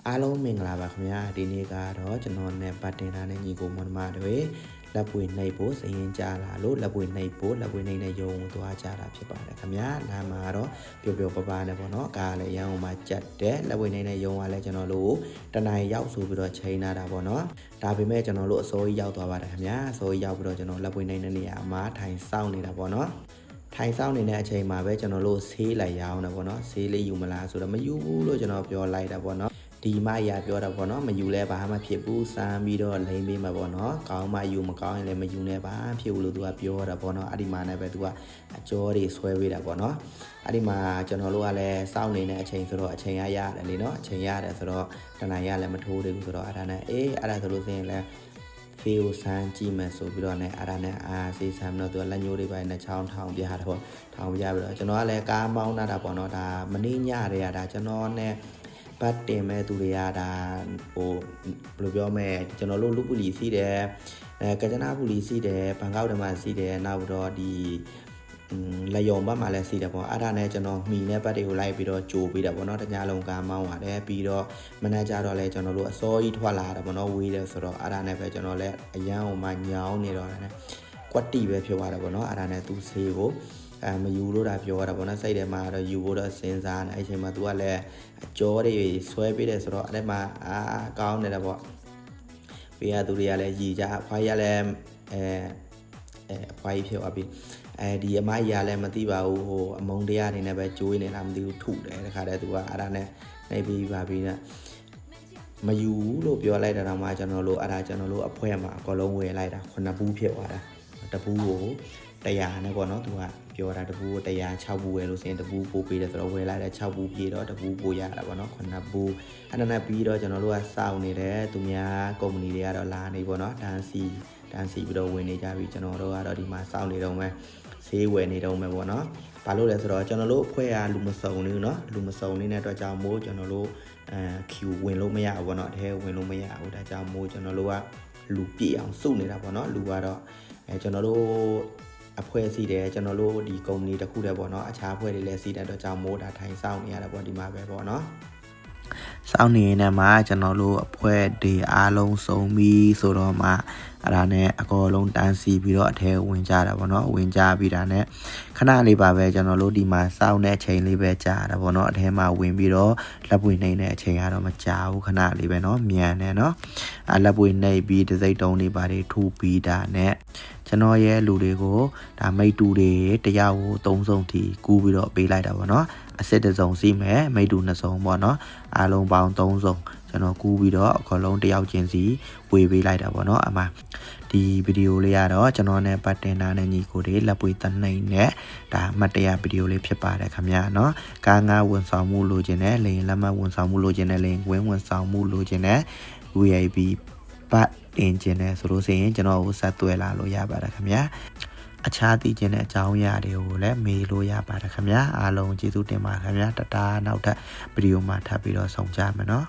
အားလုံးမင်္ဂလာပါခင်ဗျာဒီနေ့ကတော့ကျွန်တော်နဲ့ပတ်တင်တာနဲ့ညီကိုမောင်မတွေလက်ပွေနှိပ်ဖို့စရင်ကြလာလို့လက်ပွေနှိပ်ဖို့လက်ပွေနှိပ်နဲ့ယုံသွားကြတာဖြစ်ပါတယ်ခင်ဗျာနားမှာတော့ပျော်ပျော်ပပနဲ့ပေါ့နော်ကားလည်းရန်ကုန်မှာကြက်တယ်လက်ပွေနှိပ်နဲ့ယုံကလည်းကျွန်တော်တို့တနင်္လာရောက်ဆိုပြီးတော့ချိန်လာတာပေါ့နော်ဒါပေမဲ့ကျွန်တော်တို့အစိုးရရောက်သွားပါတယ်ခင်ဗျာအစိုးရရောက်ပြီးတော့ကျွန်တော်လက်ပွေနှိပ်တဲ့နေရာမှာထိုင်ဆောင်နေတာပေါ့နော်ထိုင်ဆောင်နေတဲ့အချိန်မှာပဲကျွန်တော်တို့ဆေးလိုက်ရအောင်တယ်ပေါ့နော်ဆေးလေးယူမလားဆိုတော့မယူဘူးလို့ကျွန်တော်ပြောလိုက်တာပေါ့နော်ဒီမရပြောတာပေါ့နော်မယူလဲဘာမှဖြစ်ဘူးစမ်းပြီးတော့လိမ့်ပေးမှာပေါ့နော်ကောင်းမှယူမကောင်းရင်လည်းမယူနဲ့ပါဖြစ်ဘူးလို့သူကပြောတာပေါ့နော်အဲ့ဒီမှာလည်းပဲသူကအကျော်တွေဆွဲပေးတာပေါ့နော်အဲ့ဒီမှာကျွန်တော်တို့ကလည်းစောင့်နေတဲ့အချိန်ဆိုတော့အချိန်ရတယ်လေနော်အချိန်ရတယ်ဆိုတော့တနင်္လာရလည်းမထိုးသေးဘူးဆိုတော့အဲ့ဒါနဲ့အဲ့ဒါဆိုလို့ဆိုရင်လည်းဖေးကိုစမ်းကြည့်မယ်ဆိုပြီးတော့ねအဲ့ဒါနဲ့ဆေးဆမ်းတော့သူကလက်ညှိုးတွေပိုင်းနဲ့ချောင်းထောင်ပြတာပေါ့ထောင်ပြပြီးတော့ကျွန်တော်ကလည်းကားမောင်းတာပေါ့နော်ဒါမနေ့ညတည်းကဒါကျွန်တော်နဲ့ပတ်တင်မဲ့သူတွေကဒါဟိုဘယ်လိုပြောမလဲကျွန်တော်တို့လူပူလီစီးတယ်ကကြနာပူလီစီးတယ်ဘန်ကောက်တမစီးတယ်နောက်တော့ဒီလက်ယုံဘက်မှာလည်းစီးတယ်ပေါ့အဲ့ဒါနဲ့ကျွန်တော်မှီနဲ့ပတ်တွေကိုလိုက်ပြီးတော့ကြိုပေးတယ်ပေါ့နော်တညလုံးကားမောင်းပါတယ်ပြီးတော့မနက်ကြတော့လဲကျွန်တော်တို့အစောကြီးထွက်လာတာပေါ့နော်ဝေးတယ်ဆိုတော့အဲ့ဒါနဲ့ပဲကျွန်တော်လည်းအရန်ဟိုမှာညောင်းနေတော့တယ်ကွက်တီပဲဖြစ်သွားတယ်ပေါ့နော်အဲ့ဒါနဲ့သူဆေးကိုမယူလို့တာပြောတာပေါ့နော်စိတ်ထဲမှာတော့ယူဖို့တော့စဉ်းစားနေအဲ့ချိန်မှာ तू ကလည်းအကျော်တွေဆွဲပေးတယ်ဆိုတော့အဲ့မှာကောင်းနေတယ်ပေါ့ပေးရသူတွေကလည်းရည်ကြအဖွားရလည်းအဖွားကြီးဖြစ်သွားပြီဒီအမကြီးကလည်းမသိပါဘူးဟိုအမုံတရားနေနဲ့ပဲကြိုးနေတာမသိဘူးထုတယ်တခါတည်း तू ကအဲ့ဒါနဲ့နှိပ်ပြီးပါပြီနဲ့မယူလို့ပြောလိုက်တာတော့မှကျွန်တော်တို့အဲ့ဒါကျွန်တော်တို့အဖွဲမှာအကလုံးဝယ်လိုက်တာ9ဘူးဖြစ်သွားတာတဘူးကို100နဲ့ပေါ့နော် तू ကပြောတာတဘူး106ဘူးဝယ်လို့ဆိုရင်တဘူးပို့ပေးတယ်ဆိုတော့ဝယ်လိုက်တဲ့6ဘူးပြေတော့တဘူးပို့ရတာပေါ့နော်9ဘူးအဲ့ဒါနဲ့ပြီးတော့ကျွန်တော်တို့ကစောင့်နေတယ်သူများကုမ္ပဏီတွေကတော့လာနေပေါ့နော်တန်းစီပြီးတော့ဝင်နေကြပြီကျွန်တော်တို့ကတော့ဒီမှာစောင့်နေတော့မယ်ဈေးဝယ်နေတော့မယ်ပေါ့နော်ဘာလို့လဲဆိုတော့ကျွန်တော်တို့အဖွဲ့ကလူမစုံနေဘူးနော်လူမစုံနေတဲ့အတွက်ကြောင့်မို့ကျွန်တော်တို့Q ဝင်လို့မရဘူးပေါ့နော်အဲဝင်လို့မရဘူးဒါကြောင့်မို့ကျွန်တော်တို့ကလူပြည့်အောင်စုနေတာပေါ့နော်လူကတော့ကျွန်တော်တို့အဖွဲ့စီတယ်ကျွန်တော်တို့ဒီကုမ္ပဏီတစ်ခုတည်းပေါ့နော်အခြားအဖွဲ့တွေလည်းစီတဲ့အတွက်ကြောင့်မို့ဒါထိုင်ဆောင်နေရတာပေါ့ဒီမှာပဲပေါ့နော်စောင့်နေနေမှာကျွန်တော်တို့အဖွဲ့တွေအားလုံးစုံပြီးဆိုတော့မှအဲ့ဒါနဲ့အကောလုံးတန်းစီပြီးတော့အထဲဝင်ကြတာပေါ့နော်ဝင်ကြပြီးတာနဲ့ခဏလေးပါပဲကျွန်တော်တို့ဒီမှာစောင့်တဲ့အချိန်လေးပဲကြာတာပေါ့နော်အထဲမှာဝင်ပြီးတော့လက်ပွေနှိမ့်တဲ့အချိန်ကတော့မကြာဘူးခဏလေးပဲနော်မြန်နေနော်လက်ပွေနှိမ့်ပြီးတစိမ့်တုံးတွေပါတွေထူပြီးတာနဲ့ကျွန်တော်ရဲ့လူတွေကိုဒါမိတ်တူတွေတရားကို3စုံထိကူးပြီးတော့ပေးလိုက်တာပေါ့နော်အစစ်တစ်စုံစီမယ်မိတ်တူ2စုံပေါ့နော်အားလုံးပေါင်း3စုံကျွန်တော်ကူးပြီးတော့အခေါ်လုံးတယောက်ချင်းစီဝေပေးလိုက်တာပေါ့နော်အမဒီဗီဒီယိုလေးကတော့ကျွန်တော်နဲ့ပတ်တင်တာနဲ့ညီကိုတွေလက်ပွေတနှိမ့်နဲ့ဒါမှတ်တရဗီဒီယိုလေးဖြစ်ပါတယ်ခင်ဗျာနော်ကားငါဝန်ဆောင်မှုလိုချင်တဲ့လိန်လက်မှတ်ဝန်ဆောင်မှုလိုချင်တဲ့လိန်ဝန်ဆောင်မှုလိုချင်တဲ့ VIP ပတ်တင်ချင်တဲ့ဆိုလို့ဆိုရင်ကျွန်တော်ကိုဆက်သွယ်လာလို့ရပါတယ်ခင်ဗျာအခြားသိချင်တဲ့အကြောင်းအရာတွေကိုလည်းမေးလို့ရပါတယ်ခင်ဗျာအားလုံးကျေးဇူးတင်ပါတယ်ခင်ဗျာတတားနောက်ထပ်ဗီဒီယိုမှာထပ်ပြီးတော့ဆုံကြမယ်နော်